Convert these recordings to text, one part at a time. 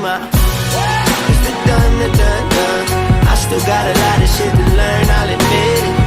out. It's the done. I still got a lot of shit to learn, I'll admit it.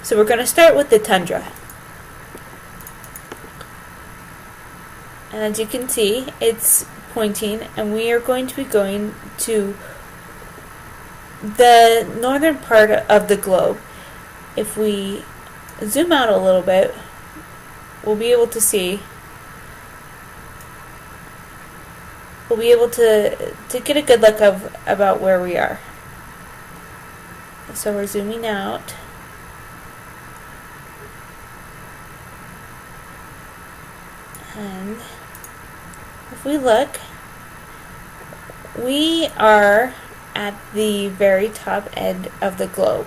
So we're going to start with the tundra. And as you can see, it's pointing, and we are going to be going to the northern part of the globe. If we zoom out a little bit, we'll be able to see, we'll be able to get a good look of about where we are. So we're zooming out. And if we look, we are at the very top end of the globe.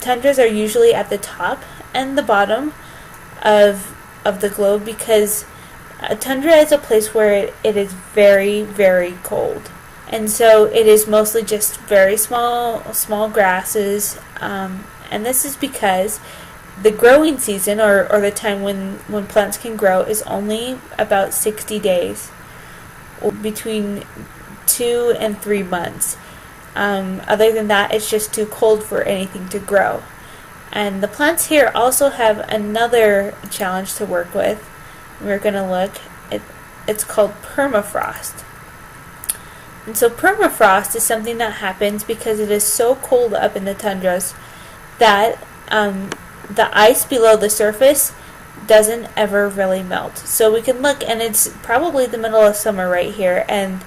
Tundras are usually at the top and the bottom of the globe because a tundra is a place where it is very, very cold. And so it is mostly just very small grasses. And this is because the growing season, or the time when plants can grow, is only about 60 days, between 2 and 3 months. Other than that, it's just too cold for anything to grow. And the plants here also have another challenge to work with. We're going to look. It's called permafrost. And so permafrost is something that happens because it is so cold up in the tundras that the ice below the surface doesn't ever really melt. So we can look, and it's probably the middle of summer right here, and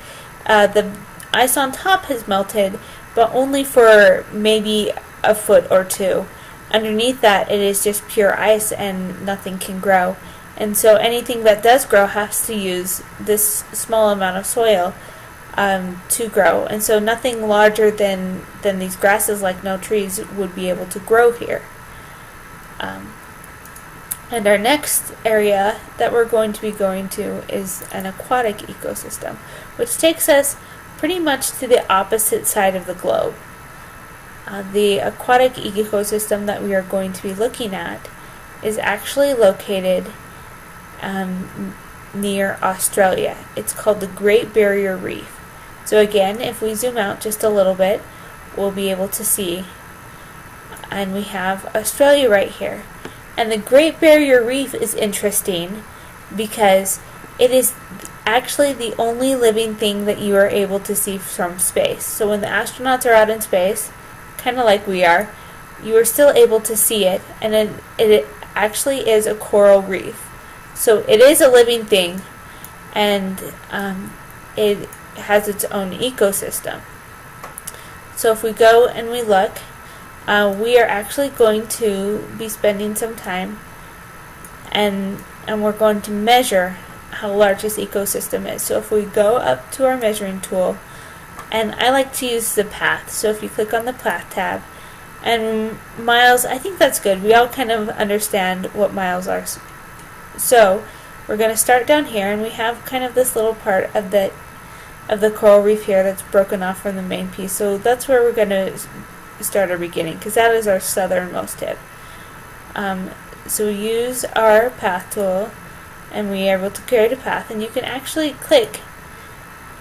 the ice on top has melted, but only for maybe a foot or two. Underneath that, it is just pure ice and nothing can grow. And so anything that does grow has to use this small amount of soil to grow. And so nothing larger than these grasses, like no trees, would be able to grow here. And our next area that we're going to be going to is an aquatic ecosystem, which takes us pretty much to the opposite side of the globe. The aquatic ecosystem that we are going to be looking at is actually located near Australia. It's called the Great Barrier Reef. So again, if we zoom out just a little bit, we'll be able to see, and we have Australia right here. And the Great Barrier Reef is interesting because it is actually the only living thing that you are able to see from space. So when the astronauts are out in space, kind of like we are, you are still able to see it, and it actually is a coral reef. So it is a living thing, and it has its own ecosystem. So if we go and we look, we are actually going to be spending some time, and we're going to measure how large this ecosystem is. So if we go up to our measuring tool, and I like to use the path, so if you click on the path tab, and miles, I think that's good. We all kind of understand what miles are. So we're going to start down here, and we have kind of this little part of the coral reef here that's broken off from the main piece. So that's where we're going to start our beginning, because that is our southernmost tip. So we use our path tool, and we are able to create a path, and you can actually click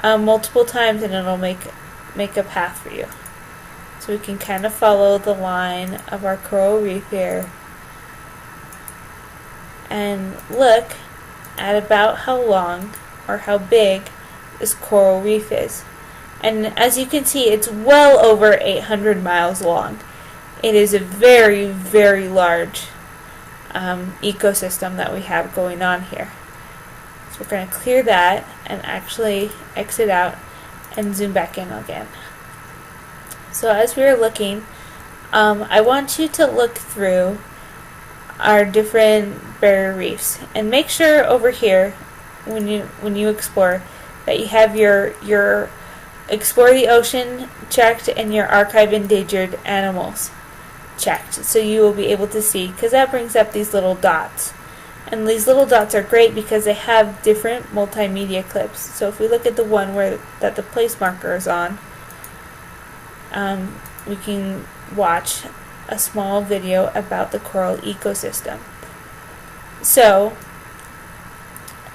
multiple times and it'll make a path for you. So we can kind of follow the line of our coral reef here, and look at about how long or how big this coral reef is. And as you can see, it's well over 800 miles long. It is a very, very large ecosystem that we have going on here. So we're going to clear that and actually exit out and zoom back in again. So as we are looking, I want you to look through our different barrier reefs and make sure over here when you explore that you have your explore the ocean checked and your archive endangered animals checked, so you will be able to see, because that brings up these little dots. And these little dots are great because they have different multimedia clips. So if we look at the one that the place marker is on, we can watch a small video about the coral ecosystem. So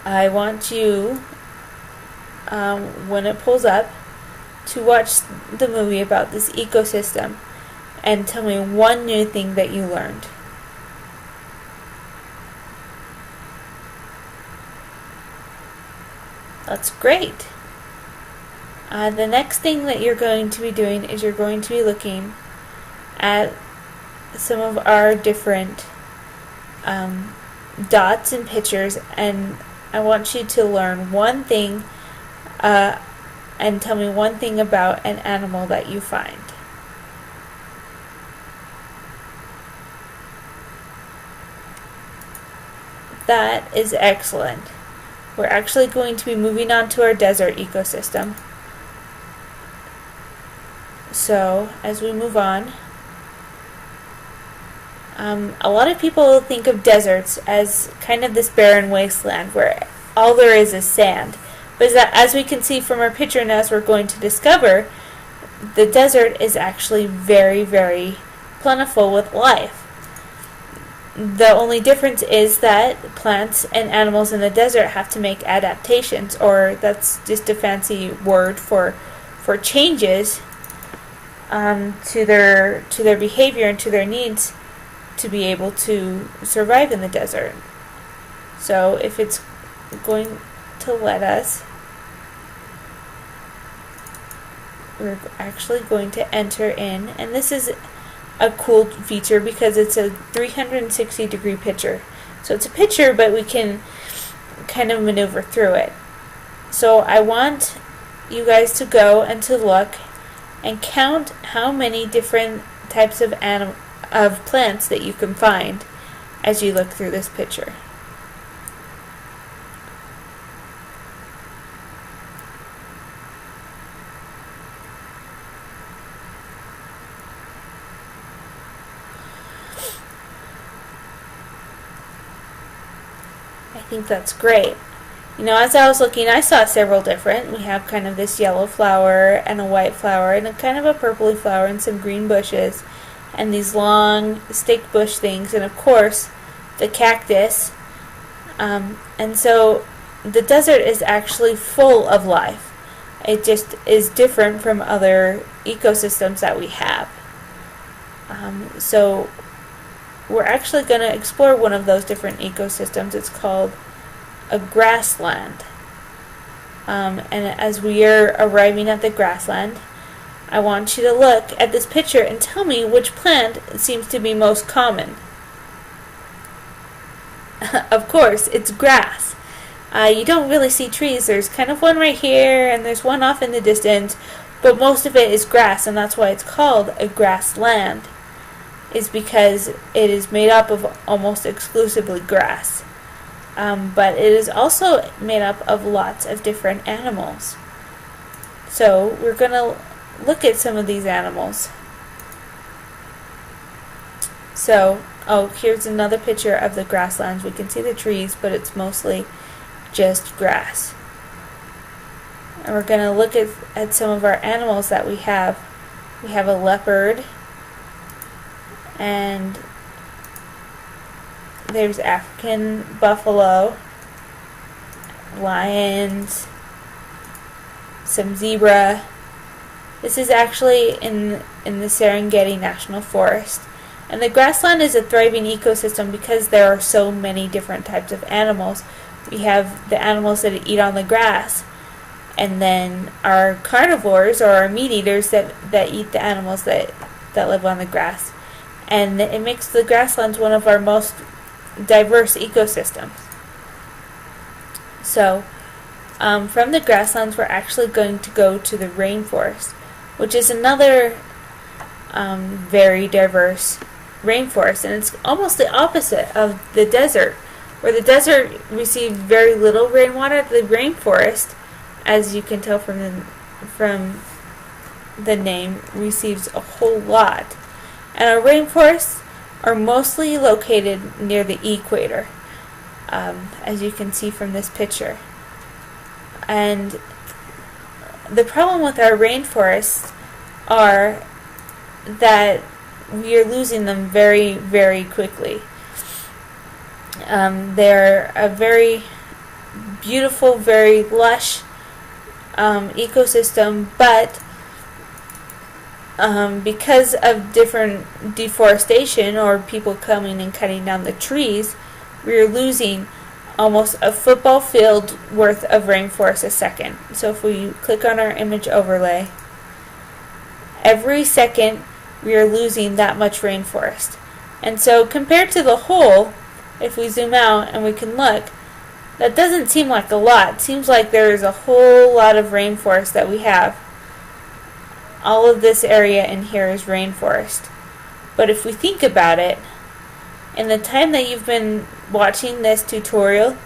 I want you, when it pulls up, to watch the movie about this ecosystem and tell me one new thing that you learned. That's great. The next thing that you're going to be doing is you're going to be looking at some of our different dots and pictures, and I want you to learn one thing and tell me one thing about an animal that you find. That is excellent. We're actually going to be moving on to our desert ecosystem. So, as we move on, a lot of people think of deserts as kind of this barren wasteland where all there is sand. But as we can see from our picture and as we're going to discover, the desert is actually very, very plentiful with life. The only difference is that plants and animals in the desert have to make adaptations, or that's just a fancy word for changes to their behavior and to their needs to be able to survive in the desert. So if it's going to let us, we're actually going to enter in, and this is a cool feature because it's a 360-degree picture. So it's a picture, but we can kind of maneuver through it. So I want you guys to go and to look and count how many different types of plants that you can find as you look through this picture. I think that's great. You know, as I was looking, I saw several different. We have kind of this yellow flower and a white flower and a kind of a purpley flower and some green bushes and these long stick bush things, and of course the cactus. And so the desert is actually full of life. It just is different from other ecosystems that we have. So we're actually going to explore one of those different ecosystems. It's called a grassland. And as we are arriving at the grassland, I want you to look at this picture and tell me which plant seems to be most common. Of course, it's grass. You don't really see trees. There's kind of one right here, and there's one off in the distance, but most of it is grass, and that's why it's called a grassland, is because it is made up of almost exclusively grass. But it is also made up of lots of different animals. So we're going to look at some of these animals. So, here's another picture of the grasslands. We can see the trees, but it's mostly just grass. And we're going to look at some of our animals that we have. We have a leopard, and there's African buffalo, lions, some zebra. This is actually in the Serengeti National Forest, And the grassland is a thriving ecosystem because there are so many different types of animals. We have the animals that eat on the grass, and then our carnivores, or our meat eaters, that eat the animals that live on the grass. And it makes the grasslands one of our most diverse ecosystems. So, from the grasslands, we're actually going to go to the rainforest, which is another very diverse rainforest, and it's almost the opposite of the desert. Where the desert receives very little rainwater, the rainforest, as you can tell from the name, receives a whole lot. And our rainforests are mostly located near the equator, as you can see from this picture. And the problem with our rainforests are that we are losing them very, very quickly. They're a very beautiful, very lush ecosystem, but because of different deforestation or people coming and cutting down the trees, we're losing almost a football field worth of rainforest a second. So if we click on our image overlay, every second we are losing that much rainforest. And so compared to the whole, if we zoom out and we can look, that doesn't seem like a lot. It seems like there is a whole lot of rainforest that we have. All of this area in here is rainforest. But if we think about it, in the time that you've been watching this tutorial,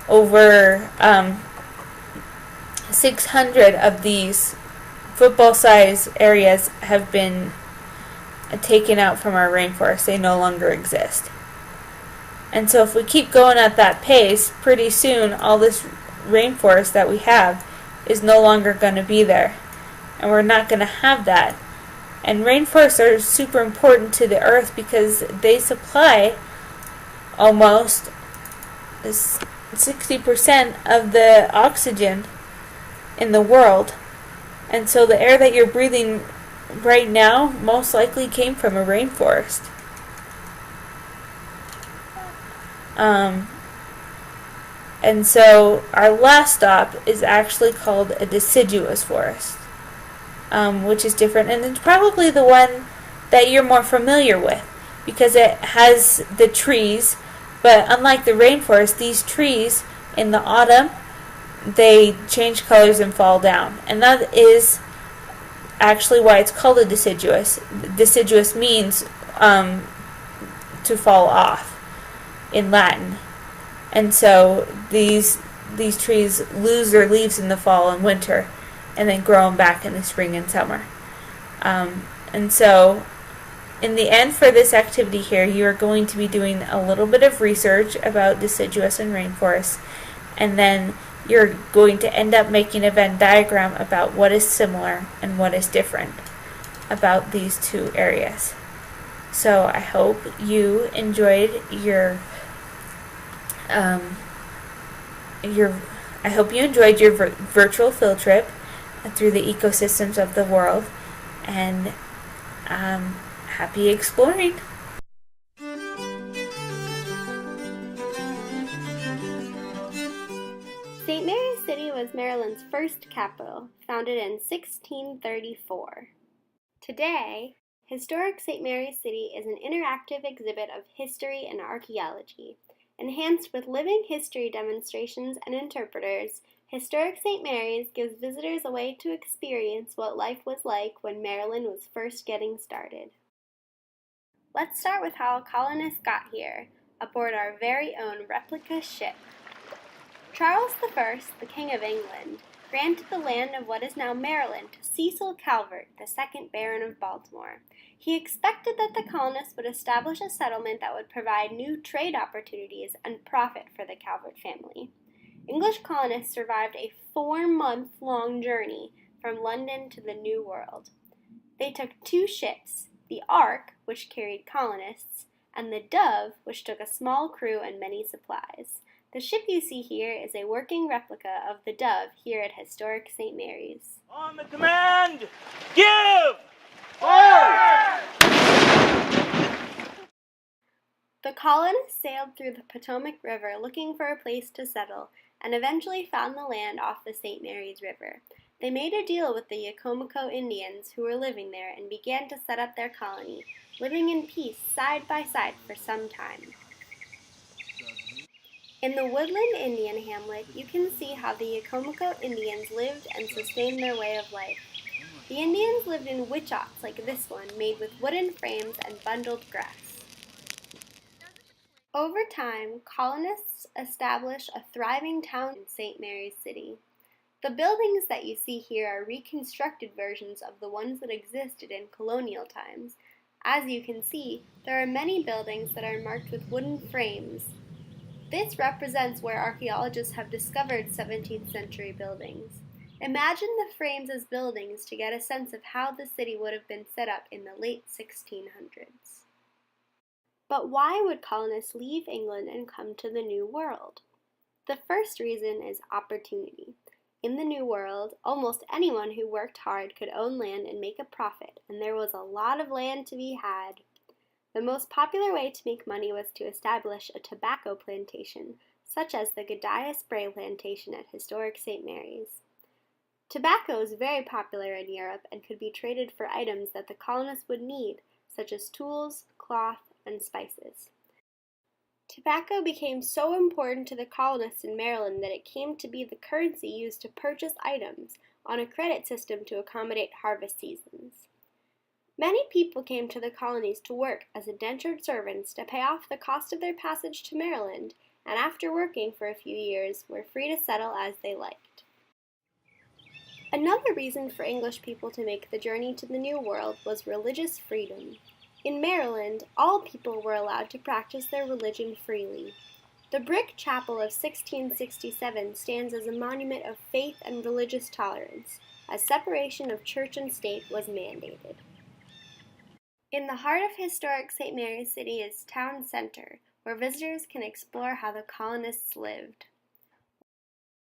over 600 of these football-sized areas have been taken out from our rainforest. They no longer exist. And so if we keep going at that pace, pretty soon all this rainforest that we have is no longer going to be there. And we're not going to have that. And rainforests are super important to the earth because they supply almost 60% of the oxygen in the world. And so the air that you're breathing right now most likely came from a rainforest. And so our last stop is actually called a deciduous forest, which is different, and it's probably the one that you're more familiar with because it has the trees, but unlike the rainforest, these trees in the autumn, they change colors and fall down, and that is actually why it's called a deciduous. Deciduous means to fall off in Latin. And so these trees lose their leaves in the fall and winter and then grow them back in the spring and summer. And so in the end, for this activity here, you are going to be doing a little bit of research about deciduous and rainforests, and then you're going to end up making a Venn diagram about what is similar and what is different about these two areas. So I hope you enjoyed your virtual field trip through the ecosystems of the world, and happy exploring. St. Mary's City was Maryland's first capital, founded in 1634. Today, historic St. Mary's City is an interactive exhibit of history and archaeology. Enhanced with living history demonstrations and interpreters, Historic St. Mary's gives visitors a way to experience what life was like when Maryland was first getting started. Let's start with how colonists got here, aboard our very own replica ship. Charles I, the King of England, granted the land of what is now Maryland to Cecil Calvert, the second Baron of Baltimore. He expected that the colonists would establish a settlement that would provide new trade opportunities and profit for the Calvert family. English colonists survived a 4-month-long journey from London to the New World. They took 2 ships, the Ark, which carried colonists, and the Dove, which took a small crew and many supplies. The ship you see here is a working replica of the Dove here at historic St. Mary's. On the command, give! The colonists sailed through the Potomac River looking for a place to settle and eventually found the land off the St. Mary's River. They made a deal with the Yakomico Indians who were living there and began to set up their colony, living in peace side by side for some time. In the woodland Indian hamlet, you can see how the Yakomico Indians lived and sustained their way of life. The Indians lived in witch-huts like this one, made with wooden frames and bundled grass. Over time, colonists established a thriving town in St. Mary's City. The buildings that you see here are reconstructed versions of the ones that existed in colonial times. As you can see, there are many buildings that are marked with wooden frames. This represents where archaeologists have discovered 17th century buildings. Imagine the frames as buildings to get a sense of how the city would have been set up in the late 1600s. But why would colonists leave England and come to the New World? The first reason is opportunity. In the New World, almost anyone who worked hard could own land and make a profit, and there was a lot of land to be had. The most popular way to make money was to establish a tobacco plantation, such as the Godiah Spray Plantation at historic St. Mary's. Tobacco is very popular in Europe and could be traded for items that the colonists would need, such as tools, cloth, and spices. Tobacco became so important to the colonists in Maryland that it came to be the currency used to purchase items on a credit system to accommodate harvest seasons. Many people came to the colonies to work as indentured servants to pay off the cost of their passage to Maryland, and after working for a few years, were free to settle as they liked. Another reason for English people to make the journey to the New World was religious freedom. In Maryland, all people were allowed to practice their religion freely. The brick chapel of 1667 stands as a monument of faith and religious tolerance, as separation of church and state was mandated. In the heart of historic St. Mary's City is Town Center, where visitors can explore how the colonists lived.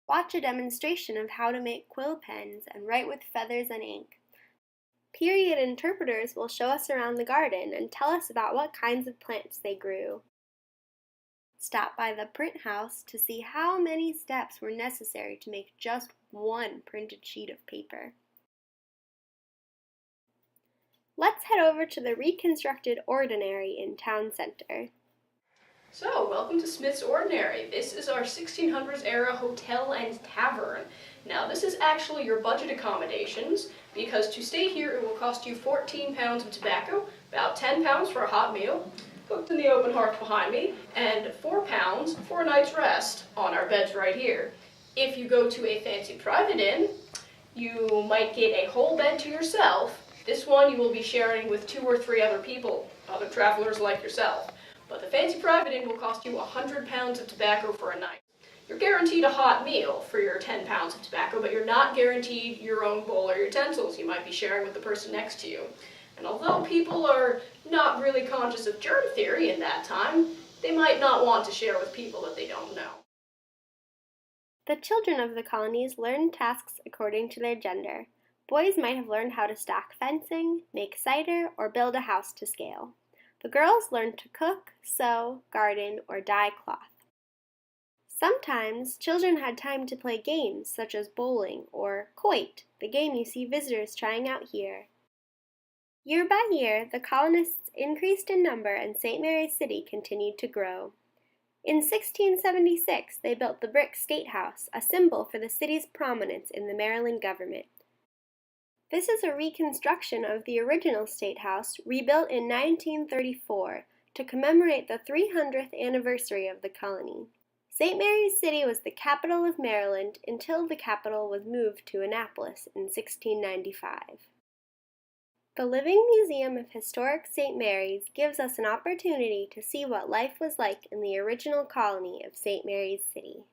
Watch a demonstration of how to make quill pens and write with feathers and ink. Period interpreters will show us around the garden and tell us about what kinds of plants they grew. Stop by the print house to see how many steps were necessary to make just one printed sheet of paper. Let's head over to the reconstructed ordinary in Town Center. So, welcome to Smith's Ordinary. This is our 1600s era hotel and tavern. Now, this is actually your budget accommodations, because to stay here it will cost you 14 pounds of tobacco, about 10 pounds for a hot meal, cooked in the open hearth behind me, and 4 pounds for a night's rest on our beds right here. If you go to a fancy private inn, you might get a whole bed to yourself. This one you will be sharing with 2 or 3 other people, other travelers like yourself. But the fancy private inn will cost you 100 pounds of tobacco for a night. You're guaranteed a hot meal for your 10 pounds of tobacco, but you're not guaranteed your own bowl or utensils you might be sharing with the person next to you. And although people are not really conscious of germ theory in that time, they might not want to share with people that they don't know. The children of the colonies learned tasks according to their gender. Boys might have learned how to stack fencing, make cider, or build a house to scale. The girls learned to cook, sew, garden, or dye cloth. Sometimes, children had time to play games such as bowling or quoit, the game you see visitors trying out here. Year by year, the colonists increased in number and St. Mary's City continued to grow. In 1676, they built the brick State House, a symbol for the city's prominence in the Maryland government. This is a reconstruction of the original State House, rebuilt in 1934 to commemorate the 300th anniversary of the colony. St. Mary's City was the capital of Maryland until the capital was moved to Annapolis in 1695. The Living Museum of Historic St. Mary's gives us an opportunity to see what life was like in the original colony of St. Mary's City.